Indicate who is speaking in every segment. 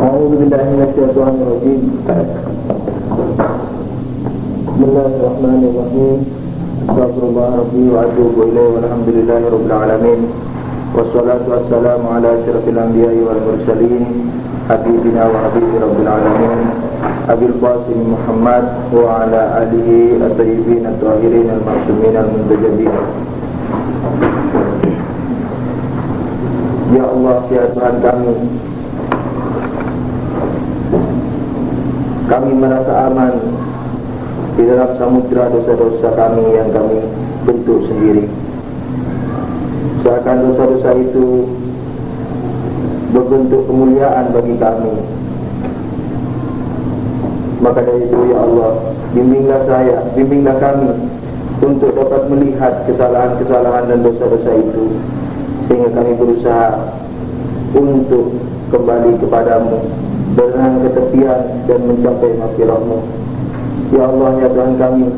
Speaker 1: أعوذ بالله من الشيطان الرجيم. بسم الله الرحمن الرحيم. أستغفر الله ربي وأتوب إليه والحمد لله رب العالمين. والصلاة والسلام على أشرف الأنبياء والمرسلين حبيبنا وحبيب رب العالمين أبي القاسم محمد وعلى آله الطيبين الطاهرين المعصومين المنتجبين. Ya Allah, ya Tuhan kami merasa aman di dalam samudra dosa-dosa kami yang kami bentuk sendiri. Seakan dosa-dosa itu berbentuk kemuliaan bagi kami. Maka dari itu ya Allah, bimbinglah kami untuk dapat melihat kesalahan-kesalahan dan dosa-dosa itu, sehingga kami berusaha untuk kembali kepadamu, berenang ke tepian dan mencapai maghfirah-Mu. Ya Allah, ya Tuhan kami,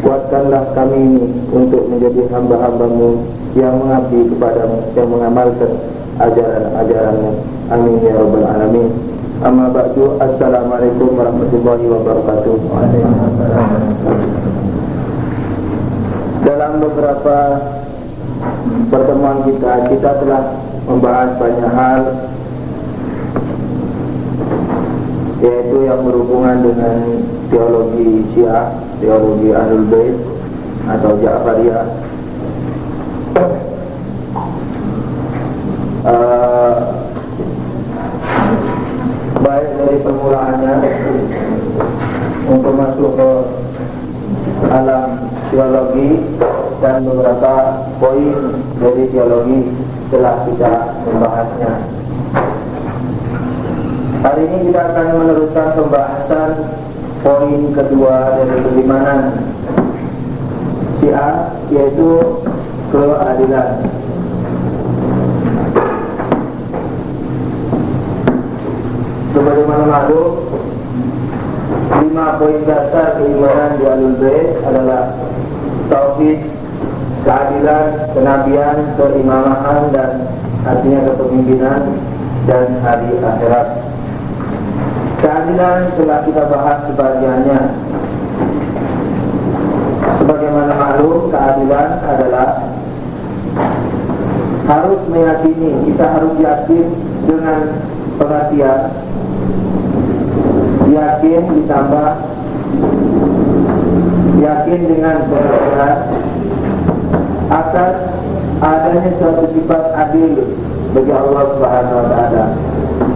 Speaker 1: kuatkanlah kami ini untuk menjadi hamba-hamba-Mu yang mengabdi kepadamu, yang mengamalkan ajaran-ajaran-Mu. Amin ya rabbal alamin. Amma ba'du. Assalamualaikum warahmatullahi wabarakatuh. Dalam beberapa pertemuan kita telah membahas banyak hal, yaitu yang berhubungan dengan teologi Syiah, teologi Ahlul Bait atau Ja'fariyah. Baik dari permulaannya untuk masuk ke alam teologi, dan beberapa poin dari teologi telah kita membahasnya. Hari ini kita akan meneruskan pembahasan poin kedua dari keimanan Syiah, yaitu keadilan. Sebagaimana maklum, 5 poin dasar keimanan di Ahlul Bait adalah tauhid, keadilan, kenabian, keimamahan, dan artinya kepemimpinan, dan hari akhirat. Keadilan telah kita bahas sebagiannya. Sebagaimana maklum, keadilan adalah harus meyakini, kita harus yakin dengan pengertian, yakin ditambah yakin dengan pengertian atas adanya suatu sifat adil bagi Allah Subhanahu wa taala,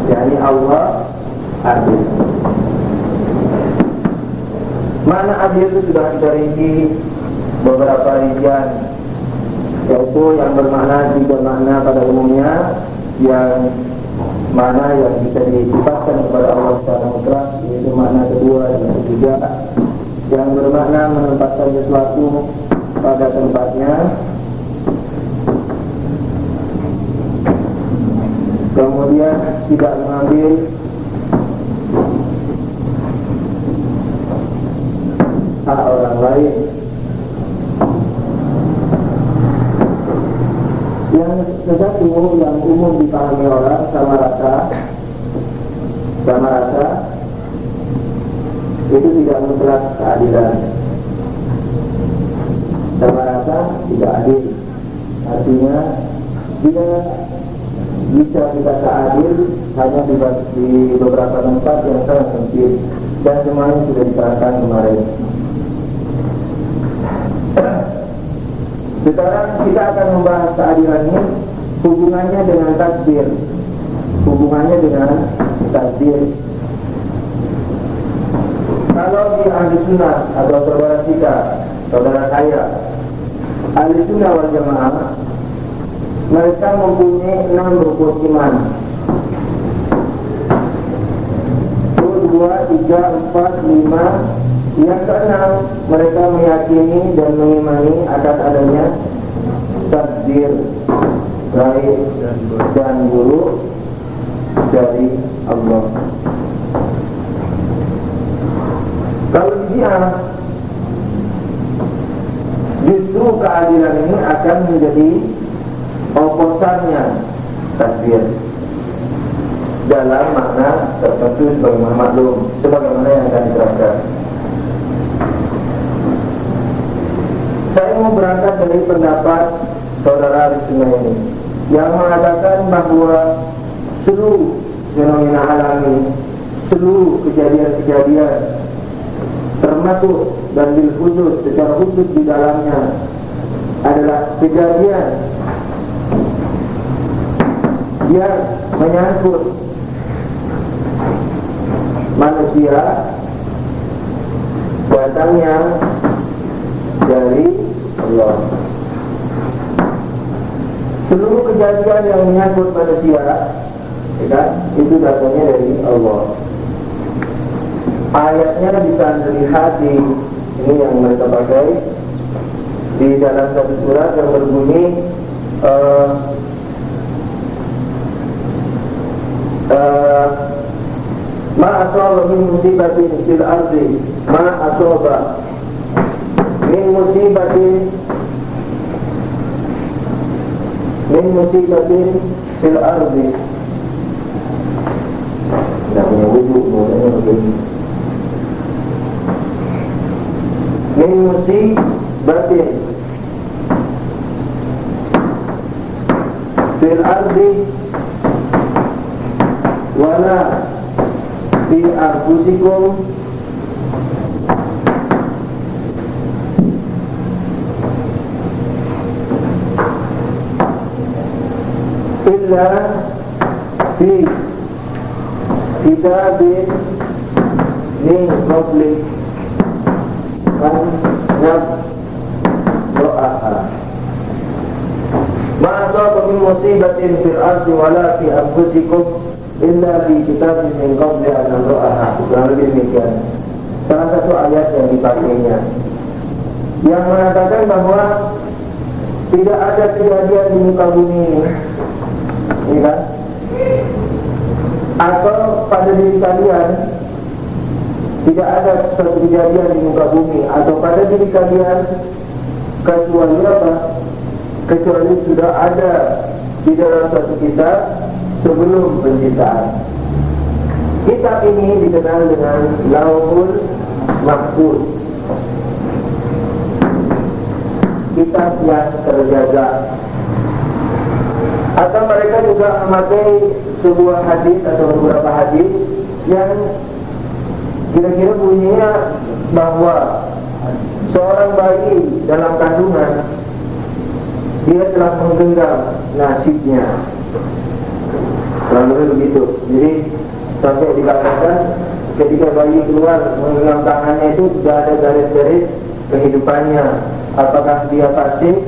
Speaker 1: yakni Allah adil. Mana adil itu sudah kita rinci beberapa rincian, yaitu yang bermakna 3 makna pada umumnya, yang mana yang bisa disifatkan kepada Allah secara mutlak, yaitu makna kedua dan ketiga, yang bermakna menempatkan sesuatu pada tempatnya, kemudian tidak mengambil hak orang lain. Yang satu yang umum dipahami orang sama rata itu tidak mutlak keadilan. Sama rata tidak adil, artinya dia bisa dikata adil hanya di beberapa tempat yang sangat sempit, dan semuanya sudah diterangkan kemarin. Sekarang kita akan membahas keadilan ini, hubungannya dengan takdir. Kalau di ahli sunnah atau saudara saya ahli sunnah wal jamaah, mereka mempunyai 6 rukun iman. 1, 2, 3, 4, 5. Yang keenam, mereka meyakini dan mengimani atas adanya takdir baik dan buruk dari Allah. Kalau di Syiah, justru keadilan ini akan menjadi oposannya takdir. dalam makna tertentu sebagaimana maklum, sebagaimana yang akan diterangkan. Saya mau berangkat dari pendapat saudara Rizna ini yang mengatakan bahwa seluruh fenomena alami, seluruh kejadian-kejadian, termasuk dan bil khusus, secara khusus di dalamnya adalah kejadian yang menyangkut manusia, datangnya dari Allah. Seluruh kejadian yang menyangkut manusia, ya kan, itu datangnya dari Allah. Ayatnya bisa dilihat di ini yang mereka pakai di dalam satu surat yang berbunyi ma asaba min musibatin fil ardi ma asaba min musibatin fil ardi. Tidak punya wujud, maknanya begini. Min musibatin fil ardi wala fi anfusikum illa fi kitabin min qabli an nabra'aha. Ma asaba min musibatin fil ardi wala fi anfusikum illa fi kitabin min qabli an nabra'aha. Kurang lebih demikian. Salah satu ayat yang dipakainya yang mengatakan bahwa tidak ada kejadian di muka bumi ini, kan? Atau pada diri kalian tidak ada suatu kejadian di muka bumi atau pada diri kalian kecuali apa? Kecuali sudah ada di dalam suatu kitab sebelum penciptaan. Kitab ini dikenal dengan Lauhul Mahfuz, kitab yang terjaga. Atau mereka juga memakai sebuah hadis atau beberapa hadis yang kira-kira bunyinya bahwa seorang bayi dalam kandungan dia telah menggenggam nasibnya. Lalu begitu. Jadi sampai dikatakan ketika bayi keluar menggenggam tangannya itu sudah ada garis-garis kehidupannya. Apakah dia fasik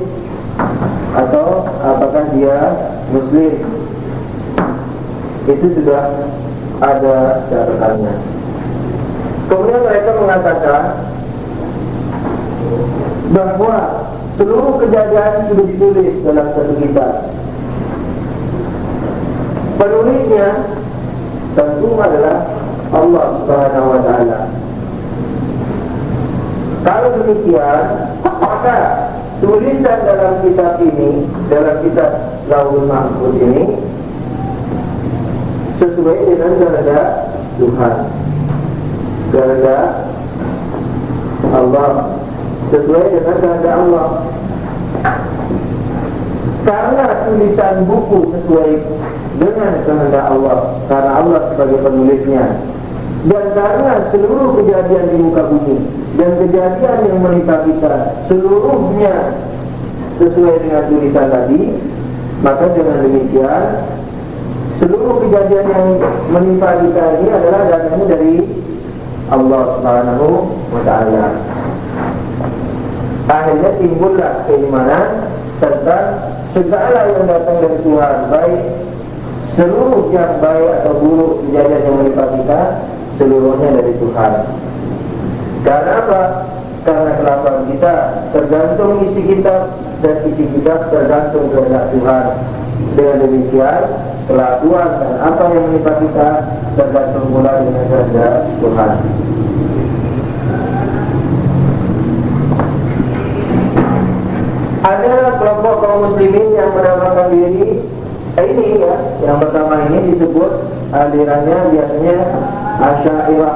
Speaker 1: atau apakah dia Muslim, itu sudah ada catatannya. Kemudian mereka mengatakan bahwa seluruh kejadian sudah ditulis dalam satu kitab. Penulisnya tentu adalah Allah Subhanahu wa Ta'ala. Kalau demikian, maka tulisan dalam kitab ini, dalam kitab Lauhul Mahfuz ini sesuai dengan kehendak Tuhan, kehendak Allah, sesuai dengan kehendak Allah. Karena tulisan buku sesuai dengan kehendak Allah, karena Allah sebagai penulisnya, dan karena seluruh kejadian di muka bumi dan kejadian yang menimpa kita seluruhnya sesuai dengan tulisan tadi, maka dengan demikian seluruh kejadian yang menimpa kita ini adalah datangnya dari Allah Subhanahu wa Ta'ala. Akhirnya timbullah keimanan tentang segala yang datang dari Tuhan, baik seluruh yang baik atau buruk kejadian yang menimpa kita, seluruhnya dari Tuhan. Karena apa? Karena kelakuan kita tergantung isi kitab, dan isi kitab tergantung kehendak Tuhan. Dengan demikian, kelakuan dan apa yang menimpa kita tergantung pula dengan kehendak Tuhan. Ada kelompok kaum muslimin yang menamakan diri ini ya, yang pertama ini disebut alirannya biasanya Asy'ariyah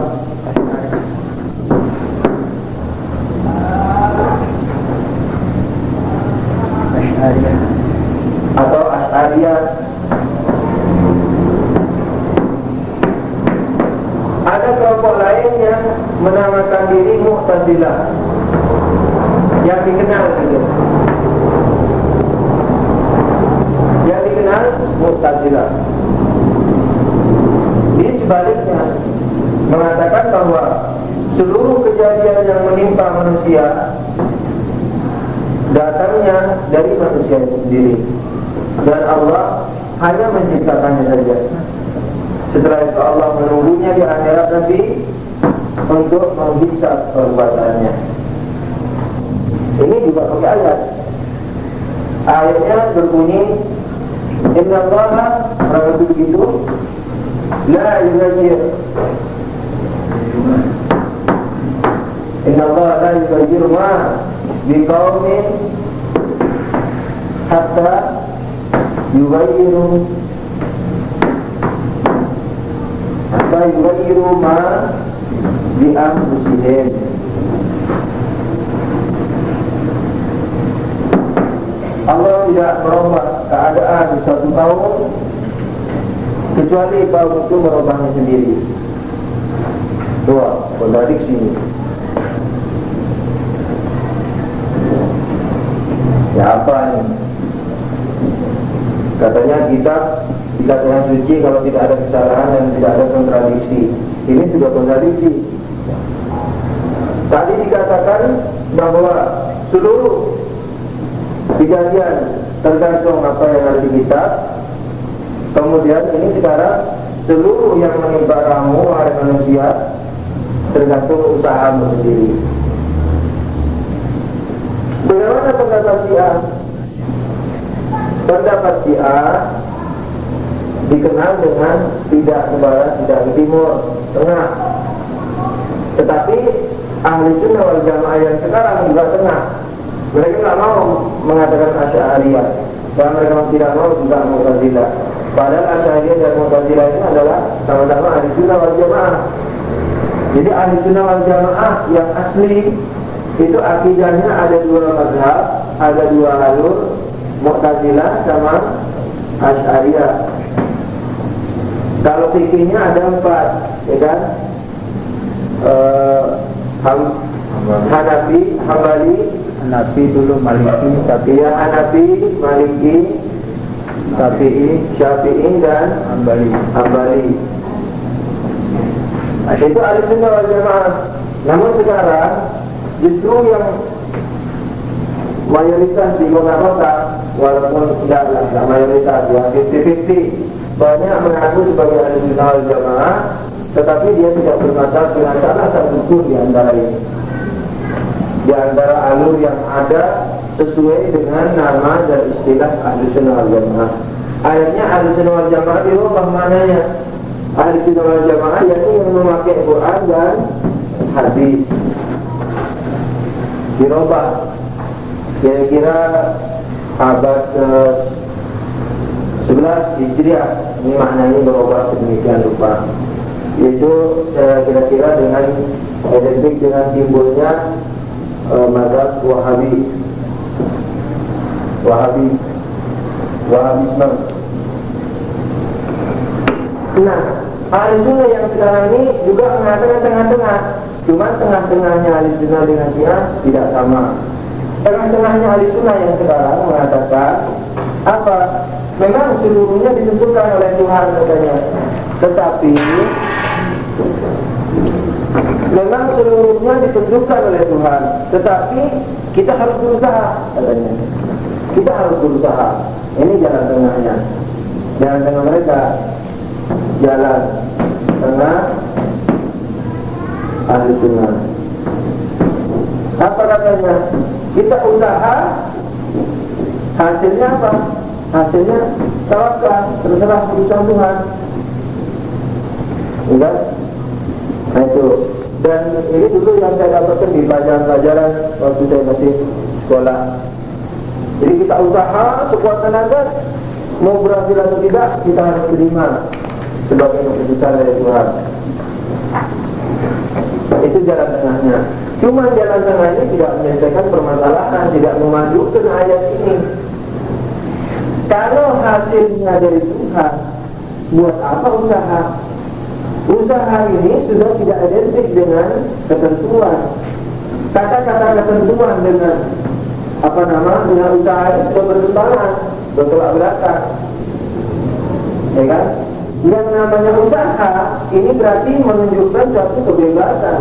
Speaker 1: atau Asy'ariyah. Ada kelompok lain yang menamakan diri Mu'tazilah, yang dikenal gitu, yang dikenal Mu'tazilah. Ini sebaliknya mengatakan bahwa seluruh kejadian yang menimpa manusia datangnya dari manusia itu sendiri, dan Allah hanya menciptakannya saja. Setelah itu Allah menunggunya di akhirat nanti untuk menghisab perbuatannya. Ini juga pakai ayat. Ayatnya berbunyi, Inna Allaha, orang itu begitu, la yughayir. Inna Allah la yughayir ma biqaumin hatta yughayyiru ma bi anfusihim. Allah tidak merubah keadaan di suatu kaum kecuali kaum itu merubahnya sendiri. Dua, kontradiksi ini. Ya apa ini? Katanya kitab yang suci kalau tidak ada kesalahan dan tidak ada kontradiksi. Ini sudah kontradiksi. Tadi dikatakan bahwa seluruh kejadian tergantung apa yang ada di kitab. Kemudian ini sekarang seluruh yang menimpa kamu wahai manusia tergantung usahamu sendiri. Bagaimana pendapat Syiah? Pendapat Syiah dikenal dengan tidak ke barat, tidak ke timur, tengah. Tetapi ahli sunnah wal jamaah yang sekarang juga tengah. Mereka tidak mau mengatakan Asy'ariyah, dan mereka tidak mau juga Mu'tazilah. Padahal Asy'ariyah dan Mu'tazilah ini adalah sama-sama ahli sunnah wal jamaah. Jadi ahli sunnah wal jamaah yang asli itu akidahnya ada dua mazhab, ada dua alur, Mu'tazilah sama Asy'ariyah. Kalau fikihnya ada 4, ya kan? Hanafi, Hambali dulu, Maliki, Syafi'i, Hanafi, Maliki, Syafi'i dan Hambali. Itu Ahlussunnah wal Jamaah. Namun sekarang justru yang mayoritas di kota-kota, walaupun tidak mayoritas, ya 50-50, banyak mengaku sebagai Ahlussunnah wal Jamaah, tetapi dia tidak bermazhab dengan salah satu pun di antara ini, di antara alur yang ada sesuai dengan nama dan istilah Ahlussunnah wal Jamaah. Akhirnya Ahlussunnah wal Jamaah dirubah maknanya. Ahlussunnah wal Jamaah yakni yang memakai Quran dan hadis, dirubah. Kira-kira abad 11 Hijriah ini maknanya berubah sedemikian rupa. Yaitu kira-kira dengan identik dengan simbolnya mazhab Wahabisme. Nah, Ahlussunnah yang sekarang ini juga mengatakan tengah-tengah. Cuma tengah-tengahnya Ahlussunnah dengan Syiah tidak sama. Tengah-tengahnya Ahlussunnah yang sekarang mengatakan apa? Memang seluruhnya ditentukan oleh Tuhan katanya. Tetapi memang seluruhnya ditentukan oleh Tuhan, tetapi kita harus berusaha katanya. Kita harus berusaha. Ini jalan tengahnya. Jalan tengah mereka, jalan tengah Ahlussunnah. Apa katanya? Kita usaha, hasilnya apa? Hasilnya tawakal, terserah keputusan Tuhan. Enggak? Nah itu. Dan ini dulu yang saya dapatkan di pelajaran-pelajaran waktu saya masih sekolah. Jadi kita usaha sekuat tenaga, mau berhasil atau tidak, kita harus terima. sebagai keputusan dari Tuhan. Itu jalan tengahnya. Cuma jalan tengah ini tidak menyelesaikan permasalahan, tidak memajukan ayat ini. Kalau hasilnya dari Tuhan, buat apa usaha? Usaha ini sudah tidak identik dengan ketentuan. Kata-kata ketentuan dengan dengan usaha itu sudah bertentangan, bertolak belakang. Ya kan? Yang namanya usaha ini berarti menunjukkan suatu kebebasan.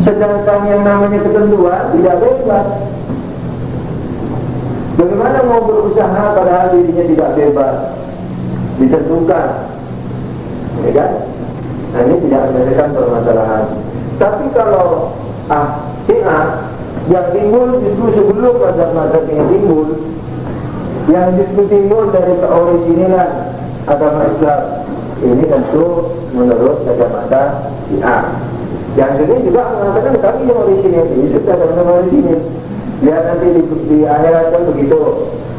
Speaker 1: Sedangkan yang namanya ketentuan tidak bebas. Bagaimana mau berusaha padahal dirinya tidak bebas, ditentukan, ya kan? Nah, ini tidak menyelesaikan permasalahan. Tapi kalau Syiah yang timbul justru sebelum mazhab-mazhab ini timbul, yang justru timbul dari keoriginalan agama Islam, ini tentu menurut kacamata Syiah. Yang ini juga mengatakan kami yang orisinil, itu sama-sama orisinil. Lihat nanti di akhirat kan begitu.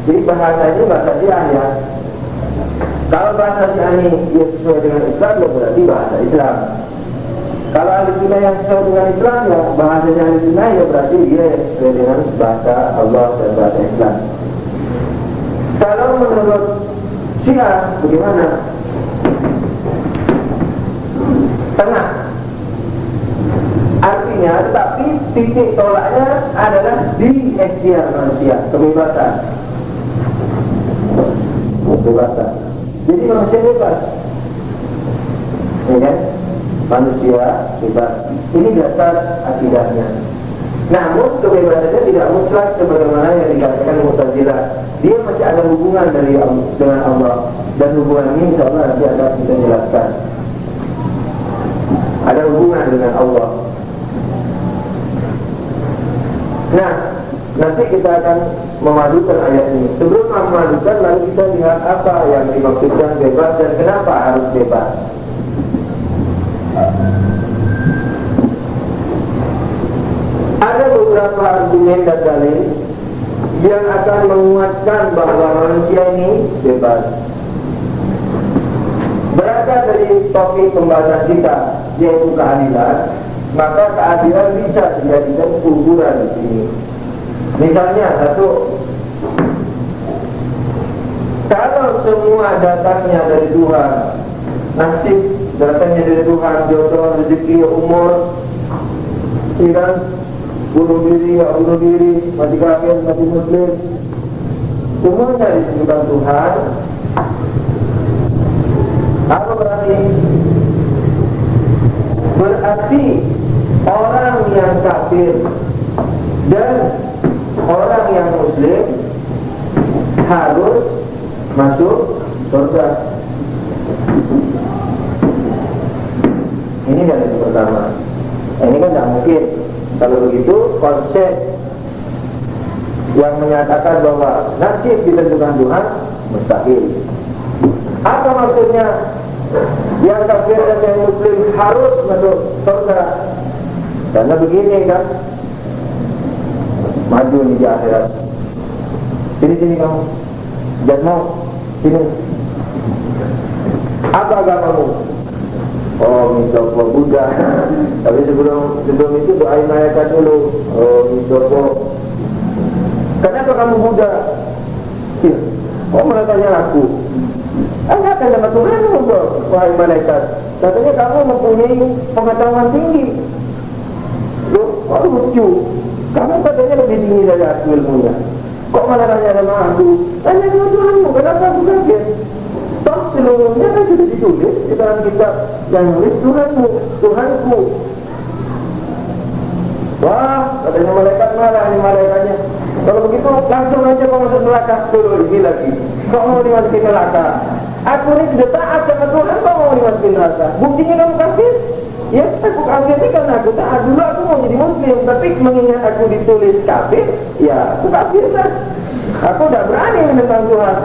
Speaker 1: Jadi bahasanya bahasa Syiah ya. Kalau bahasa Syiah ini dia sesuai dengan Islam, ya berarti bahasa Islam. Kalau ahli sunnah yang sesuai dengan Islam, ya bahasanya ahli sunnah, ya berarti dia yang sesuai dengan bahasa Allah dan bahasa Islam. Kalau menurut Syiah bagaimana? Tengah. Artinya, tapi titik tolaknya adalah di ikhtiar manusia, kebebasan. Kebebasan. Jadi manusia bebas. Ya kan? Manusia bebas. Ini dasar akidahnya. Namun kebebasannya tidak mutlak sebagaimana yang dikatakan Mu'tazilah. Dia masih ada hubungan dengan Allah, dan hubungan ini insyaallah nanti akan kita jelaskan. Ada hubungan dengan Allah. Nah, nanti kita akan memadukan ayat ini. Sebelum memadukan, lalu kita lihat apa yang dimaksudkan bebas dan kenapa harus bebas. Ada beberapa argumen dan dalil yang akan menguatkan bahwa manusia ini bebas. Berangkat dari topik pembahasan kita, yaitu keadilan, maka keadilan bisa dijadikan ukuran di sini. Misalnya satu, kalau semua datangnya dari Tuhan, nasib datangnya dari Tuhan, jodoh, rezeki, umur, tidak bunuh diri, nggak bunuh diri, mati kafir, mati muslim, semuanya disebutkan Tuhan. Apa berarti? Berarti orang yang kafir dan orang yang muslim harus masuk surga. Ini dari yang pertama. Ini kan tidak mungkin. Kalau begitu, konsep yang menyatakan bahwa nasib ditentukan Tuhan mustahil. Apa maksudnya? Yang kafir dan yang muslim harus masuk surga. Karena begini kan, maju di akhirat. Sini kamu, jangan mau sini. Apa agamamu? Oh, minta Buddha. Tapi sebelum itu doain malaikat dulu. Oh, minta kenapa kamu Buddha? Ya, kok malah tanya aku? Anda akan sama Tuhan untuk wahai malaikat. Katanya kamu mempunyai pengetahuan tinggi. Loh, kok lucu? Kamu katanya lebih tinggi dari aku ilmunya. Kok malah tanya sama aku? Tanya sama Tuhanmu, kenapa aku kaget? Toh seluruhnya kan sudah ditulis di dalam kitab yang nulis Tuhanmu, Tuhanku. Wah, katanya malaikat marah ini malaikatnya. Kalau begitu langsung aja kau masuk neraka. Tuh, ini lagi. Kok mau dimasukin neraka? Aku ini sudah taat sama Tuhan, kok mau dimasukin neraka? Buktinya kamu kafir? Ya, aku kafir ini karena aku taat. Dulu aku mau jadi muslim, tapi mengingat aku ditulis kafir, ya aku kafir lah. Aku tidak berani menentang Tuhan.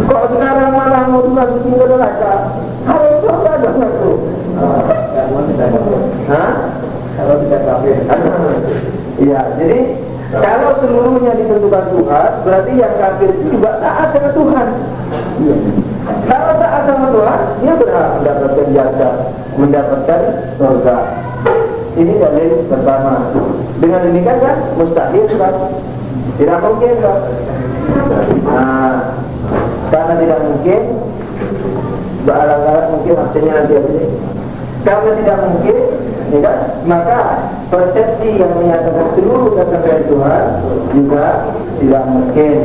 Speaker 1: Kok sekarang malah mau dimasukin ke neraka? Harus coba dong aku. Hah? Kalau tidak kafir. Iya, jadi Kalau seluruhnya ditentukan Tuhan, berarti yang kafir itu juga taat sama Tuhan. Kalau taat sama Tuhan, dia berhak mendapatkan jasa, mendapatkan surga. Ini dalil pertama. Dengan demikian kan mustahil kan? Tidak mungkin kan? Nah, karena tidak mungkin, berat-berat mungkin maksudnya nanti apa ini? Karena tidak mungkin, ya kan? Maka persepsi yang menyatakan seluruh datang dari Tuhan juga tidak mungkin.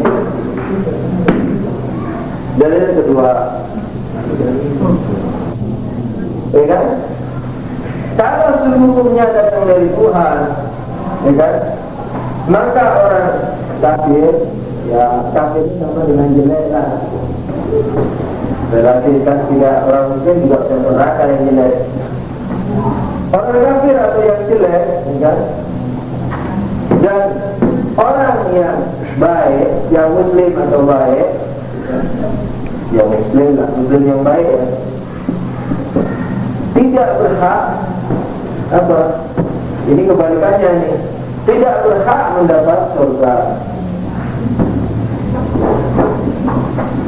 Speaker 1: Dalil kedua, ya kan? Kalau seluruhnya datang dari Tuhan, ya kan? Maka orang kafir, ya kafir sama dengan jelek lah. Berarti kan tidak, orang mungkin juga neraka yang jelek. Orang kafir atau yang jelek, ya kan? Dan orang yang baik, yang muslim atau baik, yang muslim lah, muslim yang baik ya, tidak berhak apa? Ini kebalikannya nih, tidak berhak mendapat surga.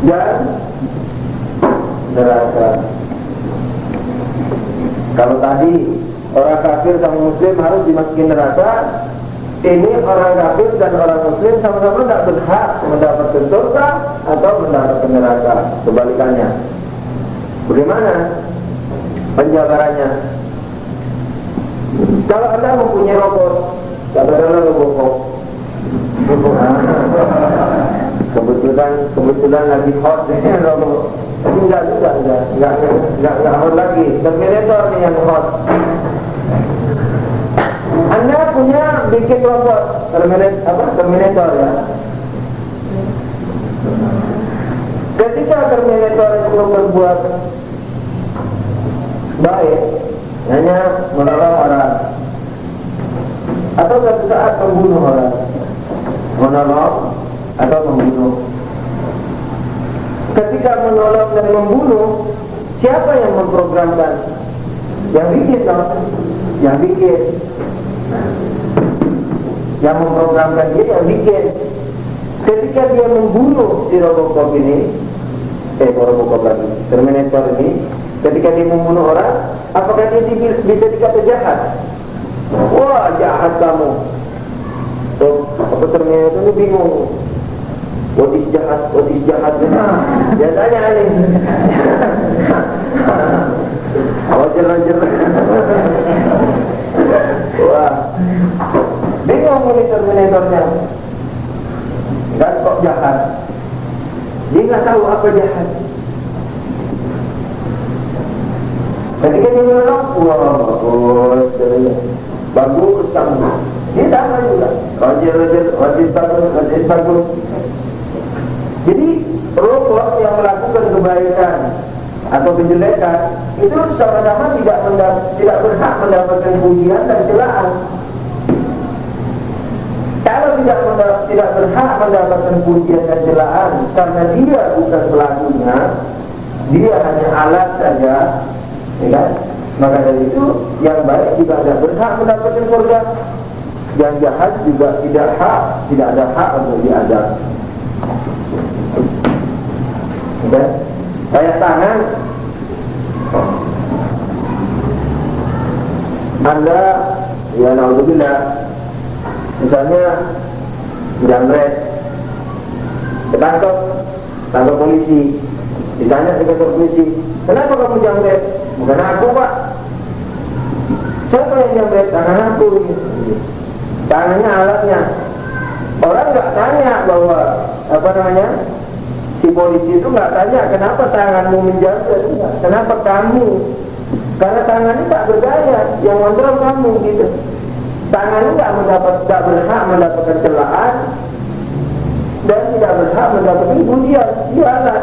Speaker 1: Dan neraka. Kalau tadi orang kafir sama muslim harus dimasukin neraka, ini orang kafir dan orang muslim sama-sama tidak berhak mendapatkan surga atau mendapatkan neraka. Kebalikannya. Bagaimana penjabarannya? Kalau Anda mempunyai robot, katakanlah robot, kebetulan lagi hot robot. Tapi enggak hot lagi. Terminator nih yang hot. Anda punya bikin robot Terminator ya. Ketika Terminator itu berbuat baik, hanya menolong orang, atau suatu saat membunuh orang, menolong atau membunuh. Ketika menolong dan membunuh, siapa yang memprogramkan? Yang bikin dong, yang bikin. Yang memprogramkan dia yang bikin. Ketika dia membunuh si Robocop ini, Robocop lagi, Terminator ini, ketika dia membunuh orang, apakah dia bisa dikata jahat? Wah, jahat kamu. Apa Terminator itu bingung. What is jahat? Dia tanya ini. Wajar. Wah, bingung ini Terminatornya. Dan kok jahat? Dia nggak tahu apa jahat. Ketika dia menolong, bagus kamu. Dia sama juga. Wajar bagus. Jadi robot yang melakukan kebaikan atau kejelekan itu sama-sama tidak berhak mendapatkan pujian dan celaan. Kalau tidak berhak mendapatkan pujian dan celaan karena dia bukan pelakunya, dia hanya alat saja, ya kan? Maka dari itu yang baik juga tidak berhak mendapatkan surga, yang jahat juga tidak ada hak untuk diazab. Ya, kayak tangan Anda, ya naudzubillah, misalnya jamret, tangkap polisi, ditanya di kantor polisi, kenapa kamu jamret? Bukan aku pak. Siapa yang jamret? Tangan aku. Tangannya alatnya. Orang nggak tanya bahwa si polisi itu nggak tanya kenapa tanganmu menjamret, kenapa kamu? Karena tangannya tak berdaya, yang kontrol kamu gitu. Tangannya tak berhak mendapatkan celaan dan tidak berhak mendapatkan pujian. Dia alat.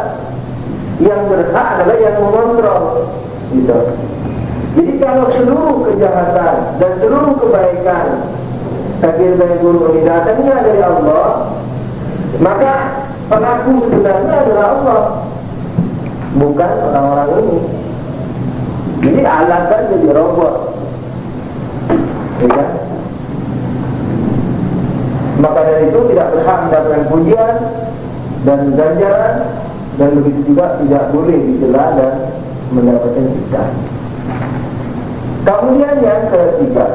Speaker 1: Yang berhak adalah yang mengontrol, gitu. Jadi kalau seluruh kejahatan dan seluruh kebaikan takdir dari guru ini datangnya dari Allah, maka pelaku sebenarnya adalah Allah, bukan orang-orang ini. Jadi alat kan jadi robot, ya kan? Maka dari itu tidak berhak mendapatkan pujian dan ganjaran, dan begitu juga tidak boleh dicela dan mendapatkan siksaan. Kemudian yang ketiga,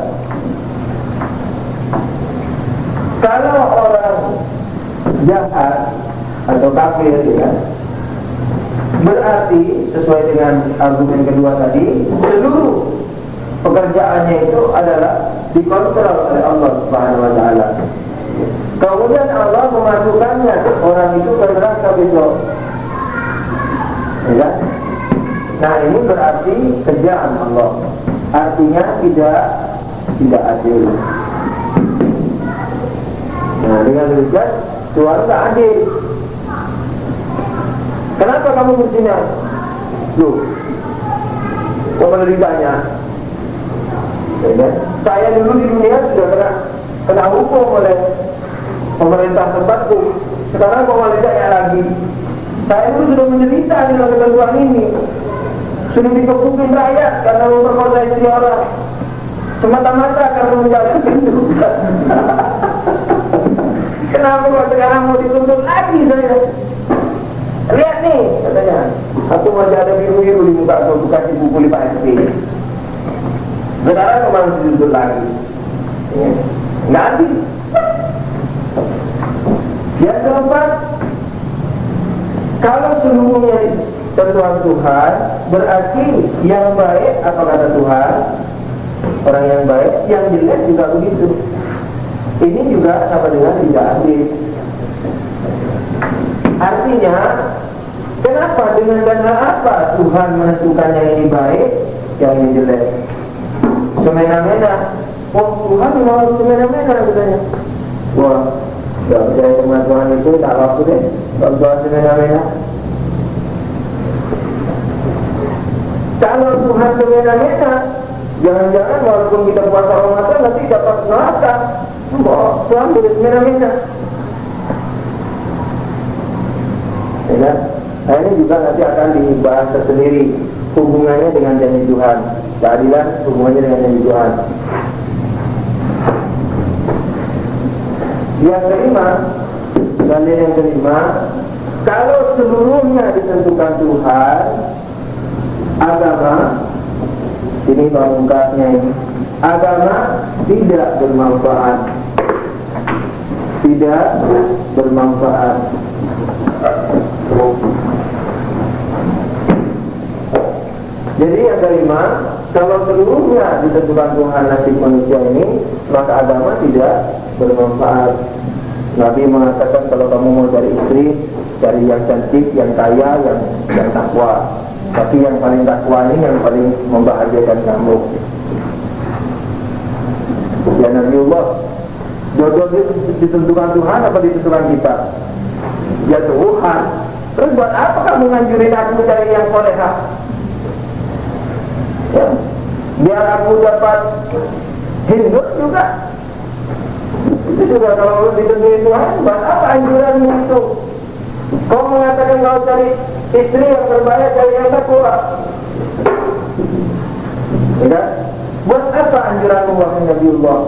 Speaker 1: kalau orang jahat atau kafir, ya, berarti sesuai dengan argumen kedua tadi, seluruh pekerjaannya itu adalah dikontrol oleh Allah Subhanahu wa taala. Kemudian Allah memasukkannya orang itu ke neraka besok. Ya. Nah, ini berarti kejam Allah. Artinya tidak adil. Nah, dengan demikian Tuhan tak adil. Kenapa kamu berzina? Loh, kok menderitanya? Ya, saya dulu di dunia sudah kena hukum oleh pemerintah tempatku. Sekarang kok malah tidak lagi. Saya dulu sudah menderita dengan ketentuan ini. Sudah dikepukin rakyat karena memperkosa istri orang, semata-mata karena menjalankan tugas. Kenapa kok sekarang mau dituntut lagi saya? Lihat nih, katanya, aku masih ada biru-biru di muka aku, bukan di buku 5 SP. Sekarang kemana dituntut lagi? Nggak adil. Yang keempat, kalau seluruhnya tentuan Tuhan, berarti yang baik, apa kata Tuhan? Orang yang baik, yang jelek juga begitu. Ini juga sama dengan tidak adil. Artinya, kenapa, dengan dasar apa Tuhan menentukan yang ini baik, yang ini jelek? Semena-mena. Oh, Tuhan mau semena-mena katanya. Wah, gak percaya sama Tuhan itu, tak waktu deh. Kalau Tuhan semena-mena. Kalau Tuhan semena-mena, jangan-jangan walaupun kita puasa Ramadan nanti dapat neraka. Oh, Tuhan boleh semena-mena. Ya, nah, ini juga nanti akan dibahas tersendiri hubungannya dengan janji Tuhan. Keadilan hubungannya dengan janji Tuhan. Yang kelima, dalil yang kelima, kalau seluruhnya ditentukan Tuhan, agama, ini pamungkasnya ini, agama tidak bermanfaat, tidak bermanfaat. Jadi yang kelima, kalau seluruhnya ditentukan Tuhan nasib manusia ini, maka agama tidak bermanfaat. Nabi mengatakan kalau kamu mau cari istri, cari yang cantik, yang kaya, yang takwa. Tapi yang paling takwa ini yang paling membahagiakan kamu. Ya Nabiullah, jodoh ditentukan Tuhan apa ditentukan kita? Ya Tuhan. Terus buat apa kamu nganjurin aku cari yang solehah? Ya, biar aku dapat hidup juga. Itu juga kalau ditentuin Tuhan, buat apa anjuranmu itu? Kau mengatakan kau cari istri yang terbaik, cari yang takwa. Ya, buat apa anjuranmu wahai Nabiullah?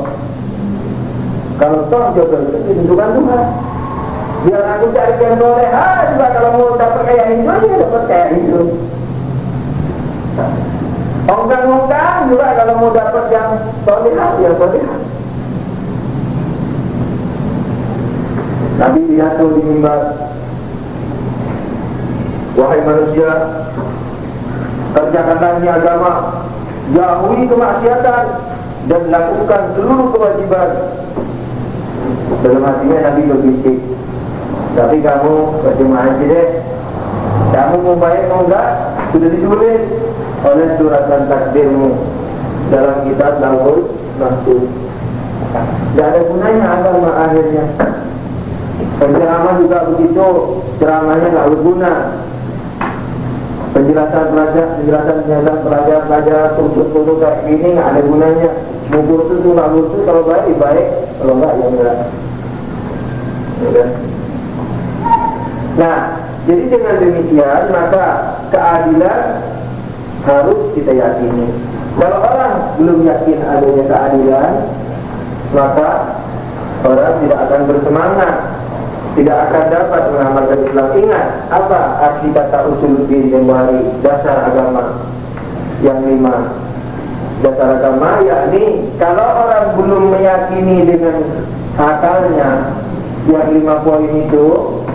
Speaker 1: Kalau toh jodoh itu ditentukan Tuhan. Biar aku cari yang solehah juga, kalau mau dapat kayak hidup, ya dapat kayak hidup. Ongkang-ongkang juga kalau mau dapat yang solehah, ya solehah. Nabi lihat di mimbar, wahai manusia, kerjakanlah ini agama, jauhi kemaksiatan dan lakukan seluruh kewajiban. Dalam hatinya Nabi berbisik, tapi kamu percuma aja deh. Kamu mau baik mau enggak, sudah ditulis oleh surat dan takdirmu dalam kitab Lauhul Mahfuz. Tidak ada gunanya agama akhirnya. Penceramah juga begitu, ceramahnya nggak berguna. Penjelasan pelajar kursus kayak gini nggak ada gunanya. Mau kursus nggak kursus, kalau baik, kalau nggak ya enggak. Nah, jadi dengan demikian maka keadilan harus kita yakini. Kalau orang belum yakin adanya keadilan, maka orang tidak akan bersemangat, tidak akan dapat mengamalkan Islam. Ingat, apa arti kata usuluddin yang bahari, dasar agama yang 5? Dasar agama yakni kalau orang belum meyakini dengan akalnya yang 5 poin itu,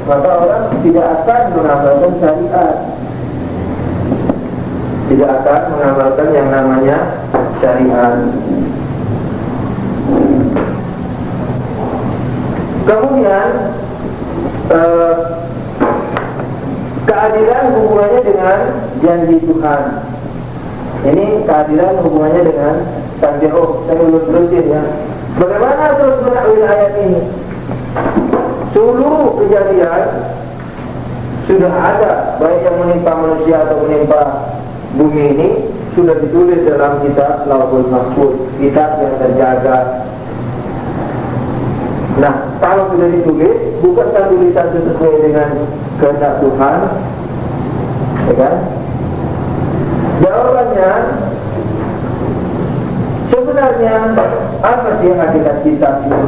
Speaker 1: maka orang tidak akan mengamalkan syariat, tidak akan mengamalkan yang namanya syariat. Kemudian keadilan hubungannya dengan janji Tuhan. Ini keadilan hubungannya dengan takdir. Saya terusin ya. Bagaimana terus menakwil ayat ini? Seluruh kejadian sudah ada, baik yang menimpa manusia atau menimpa bumi ini, sudah ditulis dalam kitab Lauhul Mahfuz, kitab yang terjaga. Nah, kalau sudah ditulis, bukankah tulisan sesuai dengan kehendak Tuhan? Ya kan? Jawabannya, sebenarnya apa sih hakikat kitab itu?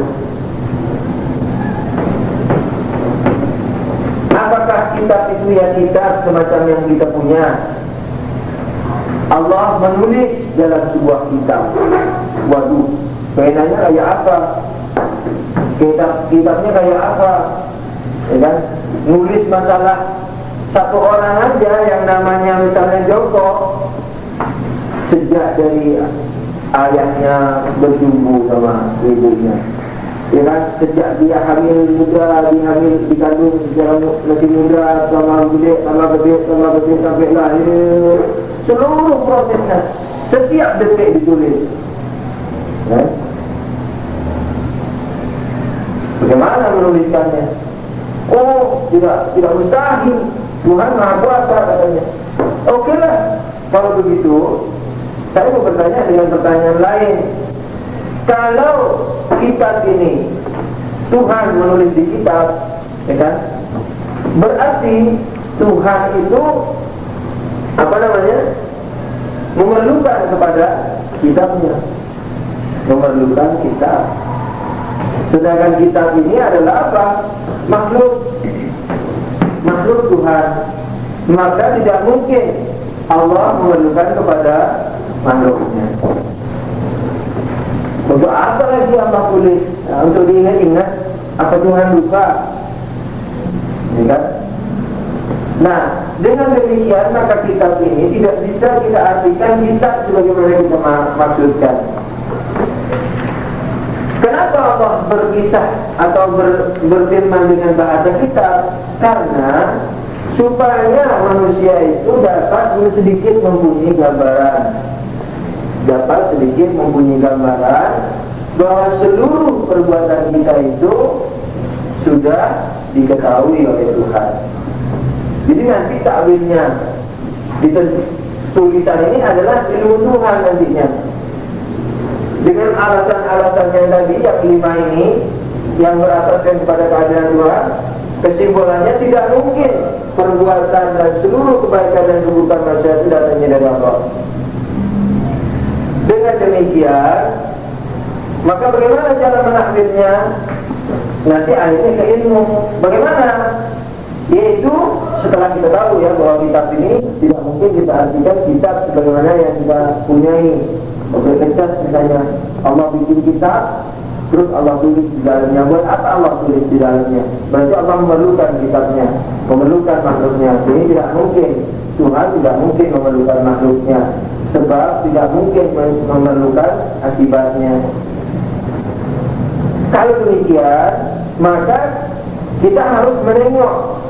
Speaker 1: Apakah kitab itu ya kitab semacam yang kita punya? Allah menulis dalam sebuah kitab. Waduh, penanya kayak apa? Kitabnya kayak apa? Ya kan? Nulis masalah satu orang aja yang namanya misalnya Joko, sejak dari ayahnya berjumpa sama ibunya, ya kan? Sejak dia hamil muda, dikandung masih muda, sama gede sampai lahir, seluruh prosesnya, setiap detik ditulis. Ya? Bagaimana menuliskannya? Oh, tidak mustahil. Tuhan Maha Kuasa katanya. Oke lah, kalau begitu, saya mau bertanya dengan pertanyaan lain. Kalau kitab ini Tuhan menulis di kitab, ya kan? Berarti Tuhan itu apa namanya? Memerlukan kepada kitabnya, memerlukan kitab. Sedangkan kitab ini adalah apa? Makhluk Tuhan. Maka tidak mungkin Allah memerlukan kepada makhluknya. Untuk apa lagi Allah tulis? Nah, untuk diingat-ingat apa Tuhan lupa? Ya kan? Nah, dengan demikian maka kitab ini tidak bisa kita artikan kitab sebagaimana kita maksudkan. Kenapa Allah berkisah atau berfirman dengan bahasa kitab? Karena supaya manusia itu dapat sedikit mempunyai gambaran, bahwa seluruh perbuatan kita itu sudah diketahui oleh Tuhan. Jadi nanti takwilnya di tulisan ini adalah ilmu Tuhan nantinya. Dengan alasan-alasan yang tadi, yang 5 ini, yang berasaskan kepada keadilan Tuhan, kesimpulannya tidak mungkin perbuatan dan seluruh kebaikan dan keburukan manusia itu datangnya dari Allah. Dengan demikian, maka bagaimana cara menakwilnya? Nanti akhirnya ke ilmu. Bagaimana? Yaitu setelah kita tahu ya bahwa kitab ini tidak mungkin kita artikan kitab sebagaimana yang kita punyai. Berkecas misalnya Allah bikin kitab, terus Allah tulis di dalamnya. Buat apa Allah tulis di dalamnya? Berarti Allah memerlukan kitabnya, memerlukan makhluknya. Ini tidak mungkin. Tuhan tidak mungkin memerlukan makhluknya, sebab tidak mungkin memerlukan akibatnya. Kalau demikian, maka kita harus menengok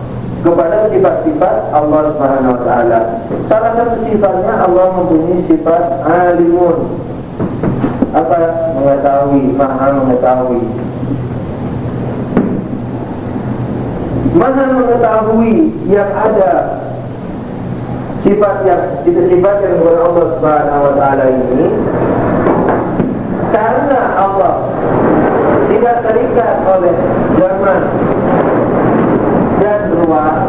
Speaker 1: kepada sifat-sifat Allah Subhanahu wa taala. Salah satu sifatnya Allah mempunyai sifat alimun. Apa? Mengetahui, maha mengetahui. Maha mengetahui yang ada sifat yang disifat yang kepada Allah Subhanahu wa taala ini, karena Allah tidak terikat oleh zaman dan ruang,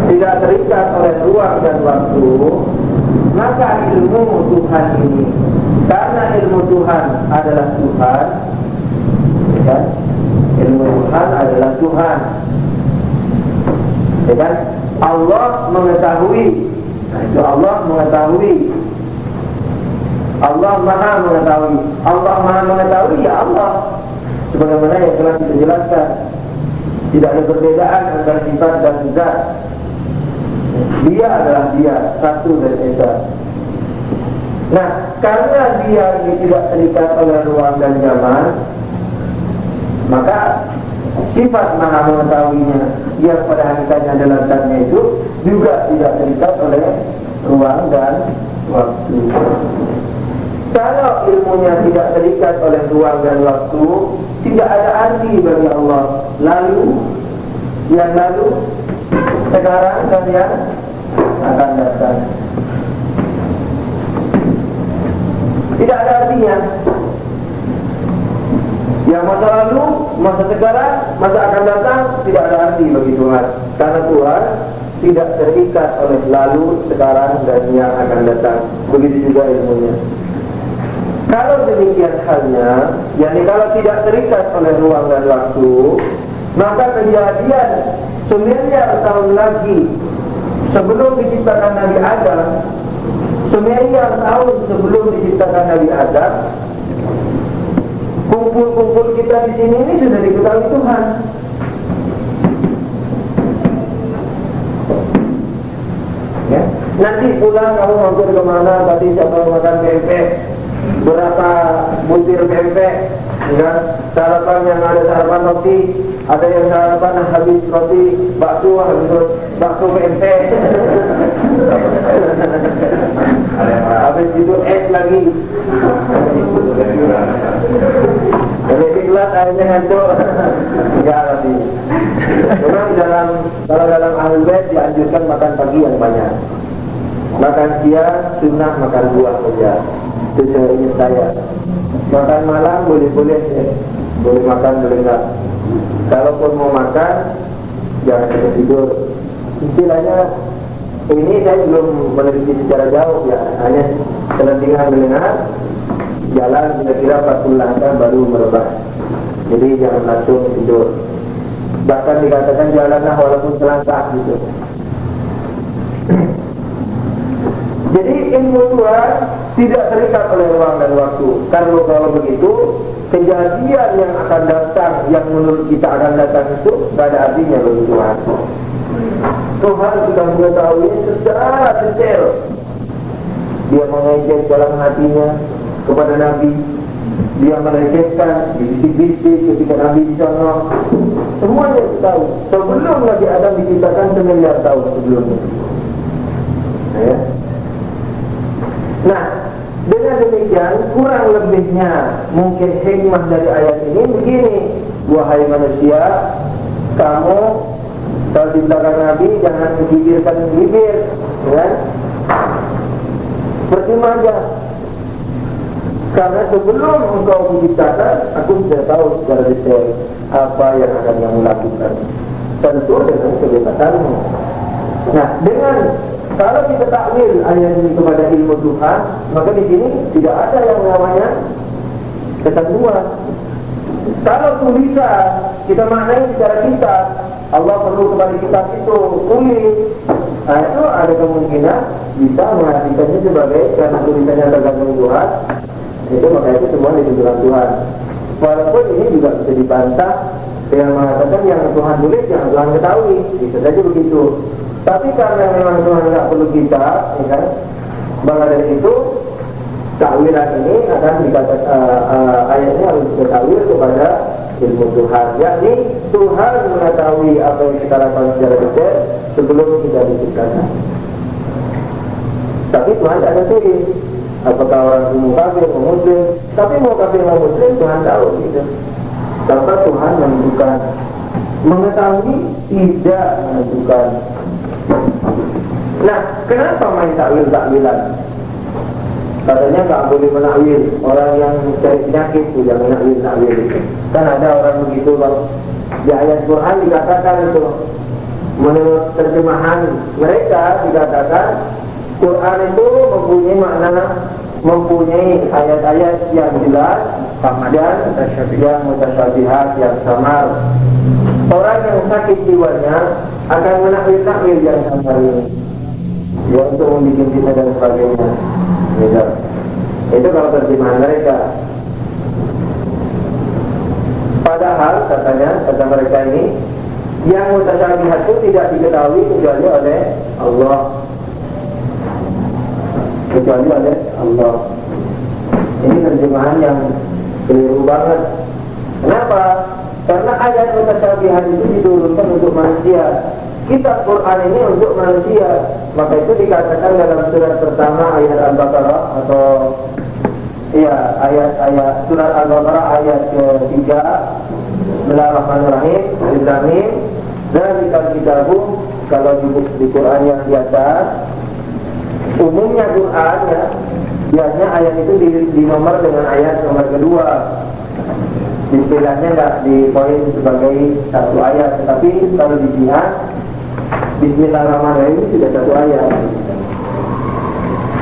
Speaker 1: tidak terikat oleh ruang dan waktu, maka ilmu Tuhan ini, karena ilmu Tuhan adalah Tuhan, kan? Ilmu Tuhan adalah Tuhan, ya kan? Allah mengetahui. Nah, itu Allah mengetahui. Allah Maha mengetahui. Allah Maha mengetahui ya Allah. Sebagaimana yang telah kita jelaskan, tidak ada perbedaan antara sifat dan zat. Dia adalah dia, satu dan esa. Nah, karena dia ini tidak terikat oleh ruang dan zaman, maka sifat Maha mengetahuinya yang pada hakikatnya adalah zatnya itu juga tidak terikat oleh ruang dan waktu. Kalau ilmunya tidak terikat oleh ruang dan waktu, tidak ada arti bagi Allah. Lalu, yang lalu, sekarang dan yang akan datang. Tidak ada artinya. Yang masa lalu, masa sekarang, masa akan datang tidak ada arti bagi Tuhan. Karena Tuhan tidak terikat oleh lalu, sekarang, dan yang akan datang. Begitu juga ilmunya. Kalau demikian halnya, yakni kalau tidak terikat oleh ruang dan waktu, maka kejadian semiliar tahun lagi sebelum diciptakan Nabi Adam, semiliar tahun sebelum diciptakan Nabi Adam, kumpul-kumpul kita di sini ini sudah diketahui Tuhan. Ya. Nanti pulang kamu mampir kemana? Tadi siapa makan pempek? Berapa butir pempek? Ya. Sarapan yang ada sarapan roti, ada yang sarapan habis roti bakso, habis bakso pempek. Habis itu es lagi. Jadi kelas akhirnya ngantuk. Enggak lagi. Memang kalau dalam Ahlul Bait dianjurkan makan pagi yang banyak. Makan siang sunnah makan buah saja. Itu seingat saya. Makan malam boleh-boleh ya. Boleh makan boleh enggak. Kalaupun mau makan jangan cepat tidur. Istilahnya ini saya belum meneliti secara jauh ya, hanya selentingan mendengar. Jalan kira-kira 40 langkah baru merebah. Jadi jangan langsung tidur. Bahkan dikatakan jalanlah walaupun selangkah gitu. Jadi ilmu Tuhan tidak terikat oleh ruang dan waktu. Karena kalau begitu, kejadian yang akan datang, yang menurut kita akan datang itu tidak ada artinya bagi Tuhan. Tuhan sudah mengetahui secara detail. Dia mengejek dalam hatinya kepada Nabi. Dia melecehkan di bisik-bisik ketika Nabi di sana. Semuanya tahu. Sebelum Nabi Adam diciptakan semiliar tahun sebelumnya. Ya. Nah, dengan demikian kurang lebihnya mungkin hikmah dari ayat ini begini. Wahai manusia, kamu kalau di belakang Nabi jangan menggigirkan bibir, ya. Berterima aja. Karena sebelum engkau diciptakan, aku sudah tahu secara detail apa yang akan kamu lakukan. Tentu dengan kebebasanmu. Nah, dengan kalau kita takwil ayat ini kepada ilmu Tuhan, maka di sini tidak ada yang namanya ketentuan. Kalau tulisan kita maknai secara kitab, Allah perlu kepada kitab itu tulis. Nah, itu ada kemungkinan bisa mengartikannya sebagai karena tulisannya tergantung Tuhan. Itu maka itu semua ditentukan Tuhan. Walaupun ini juga bisa dibantah dengan mengatakan yang Tuhan tulis, yang Tuhan ketahui, bisa saja begitu. Tapi karena memang Tuhan tidak perlu kita, ya kan? Maka dari itu takwilan ini akan dikatakan ayatnya harus diketahui kepada ilmu Tuhan. Yakni Tuhan mengetahui apa yang kita lakukan secara detail sebelum kita diciptakan. Tapi Tuhan tidak tulis. Apakah orang mau kafir, mau muslim? Tapi mau kafir, mau muslim, Tuhan tahu gitu. Tanpa Tuhan menentukan. Mengetahui tidak menentukan. Nah, kenapa main takwil-takwilan? Katanya tak boleh menakwil. Orang yang cari penyakit itu jangan menakwil-nakwil. Kan ada orang begitu bang. Di ayat Quran dikatakan itu, menurut terjemahan mereka dikatakan Quran itu mempunyai makna, mempunyai ayat-ayat yang jelas dan yang mutasyabihat, yang samar. Orang yang sakit jiwanya akan menakwil-nakwil yang samar ini, ya, untuk membuat fitnah dan sebagainya. Gitu. Itu kalau terjemahan mereka. Padahal kata mereka ini, yang mutasyabihat itu tidak diketahui kecuali oleh Allah. Kecuali oleh Allah. Ini terjemahan yang keliru banget. Kenapa? Karena ayat mutasyabihat itu diturunkan untuk manusia. Kitab Quran ini untuk manusia. Maka itu dikatakan dalam surat pertama ayat Al-Baqarah, atau ayat surat Al-Baqarah ayat ke-3. Bismillahirrahmanirrahim. Alif Lam Mim. Dzalikal kitabu, kalau di Quran yang di atas, umumnya Quran ya, biasanya ayat itu di nomor dengan ayat nomor kedua. Istilahnya nggak dipoin sebagai satu ayat, tetapi kalau di jihad Bismillahirrahmanirrahim sudah satu ayat.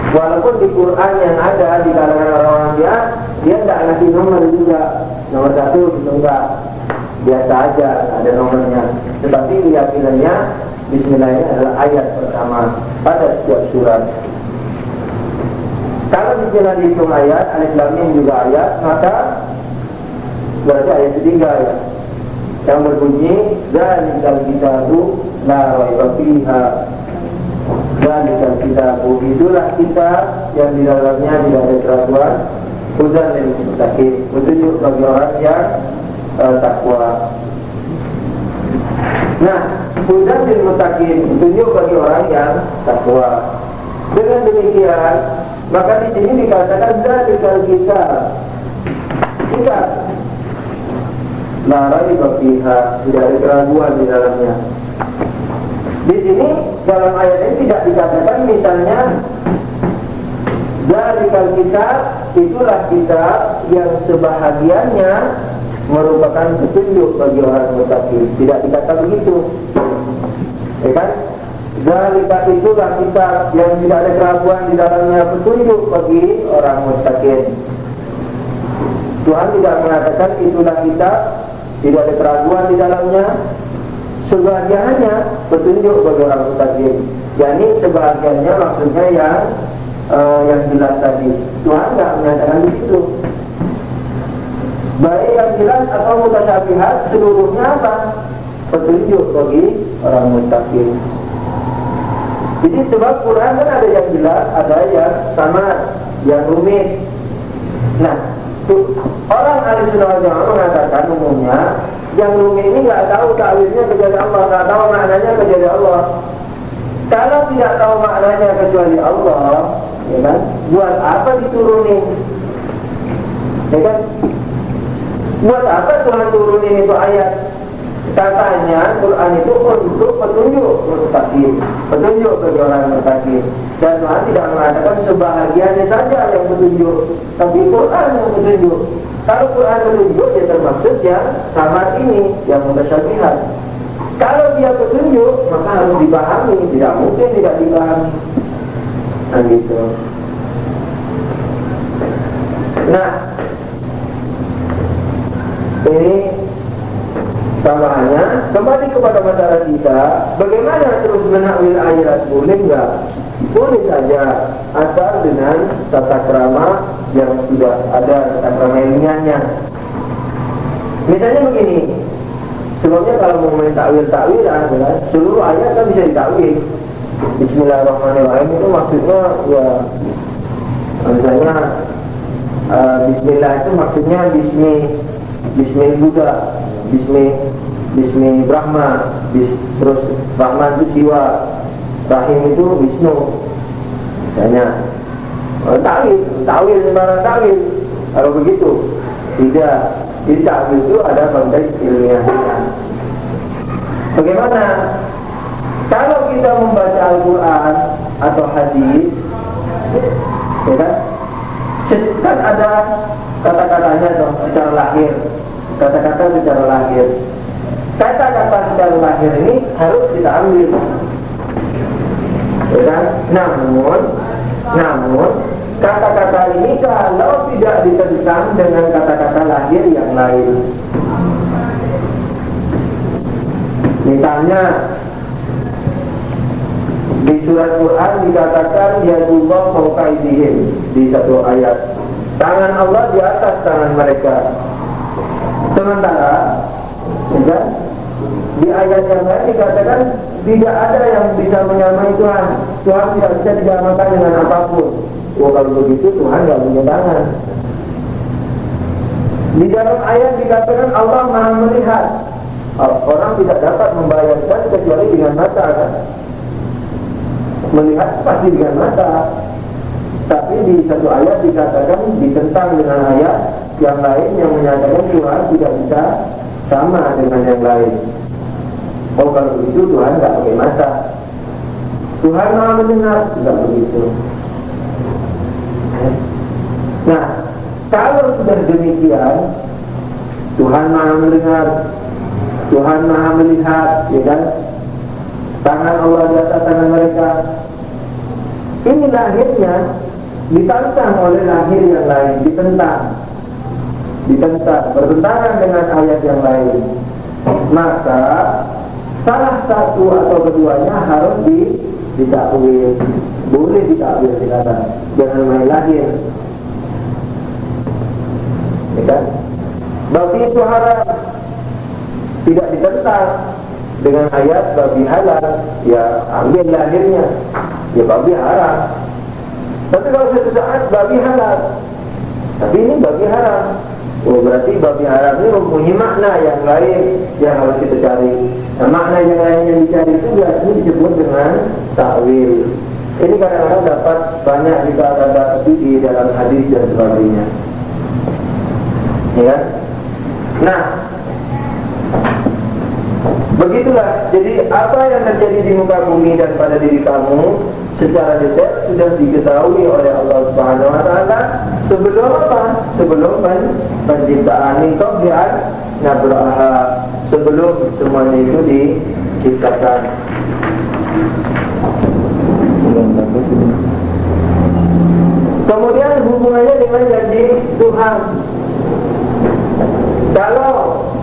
Speaker 1: Walaupun di Quran yang ada di kalangan orang-orang dia nggak ngasih nomor juga, nomor 1 gitu, enggak, biasa aja ada nomornya. Tetapi keyakinannya Bismillah ini adalah ayat pertama pada setiap surat. Kalau Bismillah dihitung ayat, Alif Lam Mim juga ayat, maka berarti ayat ketiga ya, yang berbunyi Dzalikal kitabu la raiba fiha. Dzalikal kitabu, itulah kitab yang di dalamnya tidak ada keraguan, hudan lil muttaqin, petunjuk bagi orang yang takwa. Nah, hudan lil muttaqin, petunjuk bagi orang yang takwa. Dengan demikian, maka di sini dikatakan dzalikal kitab, kitab la raiba fiha, tidak ada keraguan di dalamnya. Di sini dalam ayat ini tidak dikatakan misalnya dzalikal kitab, itulah kitab yang sebahagiannya merupakan petunjuk bagi orang muttaqin. Tidak dikatakan begitu, ya kan? Dzalika, itulah kitab yang tidak ada keraguan di dalamnya, petunjuk bagi orang muttaqin. Tuhan tidak mengatakan itulah kitab tidak ada keraguan di dalamnya, sebagiannya petunjuk bagi orang muttaqin. Yani sebagiannya maksudnya yang jelas tadi. Tuhan tidak menyatakan begitu. Baik yang jelas atau mutasyabihat, seluruhnya apa? Petunjuk bagi orang muttaqin. Jadi sebab Quran kan ada yang jelas, ada yang samar, yang rumit. Nah, orang Ahlussunnah wal Jamaah mengatakan umumnya yang rumit ini nggak tahu ta'wilnya kecuali Allah, nggak tahu maknanya kecuali Allah. Kalau tidak tahu maknanya kecuali Allah, ya kan? Buat apa diturunin? Ya kan? Buat apa Tuhan turunin itu ayat? Katanya Quran itu untuk petunjuk muttaqin, petunjuk bagi orang muttaqin. Dan Tuhan tidak mengatakan sebahagiannya saja yang petunjuk, tapi Quran yang petunjuk. Kalau Quran petunjuk, ya termaksud yang samar ini, yang mutasyabihat. Kalau dia petunjuk, maka harus dipahami, tidak mungkin tidak dipahami. Nah gitu. Nah, ini tambahannya. Kembali kepada masalah kita, bagaimana terus menakwil ayat? Boleh enggak? Boleh saja, asal dengan tata krama yang sudah ada, tata krama ilmiahnya. Misalnya begini, sebelumnya kalau mau main takwil-takwilan, seluruh ayat kan bisa ditakwil. Bismillahirrahmanirrahim itu maksudnya ya, misalnya Bismillah itu maksudnya Bismi Buddha, Bismi Brahma, terus Rahman itu Siwa, Rahim itu Wisnu. Misalnya takwil sembarang takwil. Kalau begitu tidak, di takwil itu ada konteks ilmiahnya. Bagaimana kalau kita membaca Al-Quran atau hadis, ya kan ada kata-katanya secara lahir, kata-kata secara lahir. Kata-kata secara lahir ini harus kita ambil, ya kan? Namun
Speaker 2: kata-kata ini kalau tidak ditentang dengan kata-kata lahir yang lain. Misalnya di surat Quran dikatakan yadullah fawqa aydihim di satu ayat, tangan Allah di atas tangan mereka. Sementara ya, di ayat yang lain dikatakan tidak ada yang bisa menyamai Tuhan. Tuhan tidak bisa disamakan dengan apapun. Oh, kalau begitu Tuhan tidak punya tangan. Di dalam ayat dikatakan Allah Maha melihat. Orang tidak dapat membayangkan kecuali dengan mata kan? Melihat pasti dengan mata. Tapi di satu ayat dikatakan ditentang dengan ayat yang lain yang menyatakan Tuhan tidak bisa sama dengan yang lain. Oh, kalau begitu Tuhan tidak pakai mata. Tuhan Maha mendengar, tidak begitu. Nah, kalau sudah demikian, Tuhan Maha mendengar, Tuhan Maha melihat, ya kan? Tangan Allah di atas tangan mereka. Ini lahirnya ditantang oleh lahir yang lain, ditentang, bertentangan dengan ayat yang lain. Maka salah satu atau keduanya harus ditakwil. Boleh ditakwil, dikatakan jangan main lahir. Ya kan? Babi itu haram, tidak ditentang dengan ayat babi halal. Ya ambil lahirnya, ya babi haram. Tapi kalau suatu saat babi halal, tapi ini babi haram, oh berarti babi haram ini mempunyai makna yang lain yang harus kita cari. Nah, makna yang lain yang dicari itu biasanya disebut dengan takwil. Ini kadang-kadang dapat banyak kita dapat di dalam hadis dan sebagainya. Ya. Nah, begitulah. Jadi apa yang terjadi di muka bumi dan pada diri kamu secara detail sudah diketahui oleh Allah Subhanahu wa taala sebelum apa? Sebelum penciptaan Qobdian Nabraha, sebelum semuanya itu diciptakan. Kemudian hubungannya dengan janji Tuhan. Kalau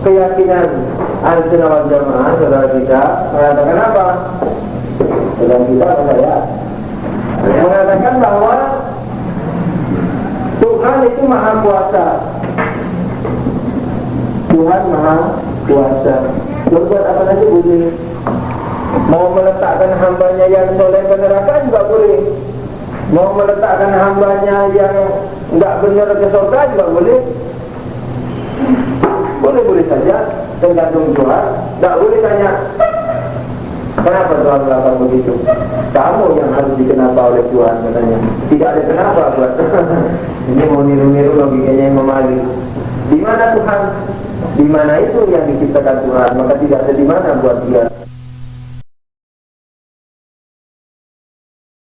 Speaker 2: keyakinan Ahlussunnah wal Jamaah, saudara kita mengatakan apa? Saudara kita saya mengatakan bahwa Tuhan itu Maha Kuasa. Tuhan Maha Kuasa. Berbuat apa saja boleh. Mau meletakkan hambanya yang soleh ke neraka juga boleh. Mau meletakkan hambanya yang enggak benar ke surga juga boleh. Boleh-boleh saja, tergantung Tuhan. Tak boleh tanya kenapa Tuhan melakukan begitu. Kamu yang harus dikenapa oleh Tuhan katanya. Tidak ada kenapa buat ini mau niru-niru logikanya yang memali. Di mana Tuhan? Di mana itu yang diciptakan Tuhan, maka tidak ada di mana buat dia.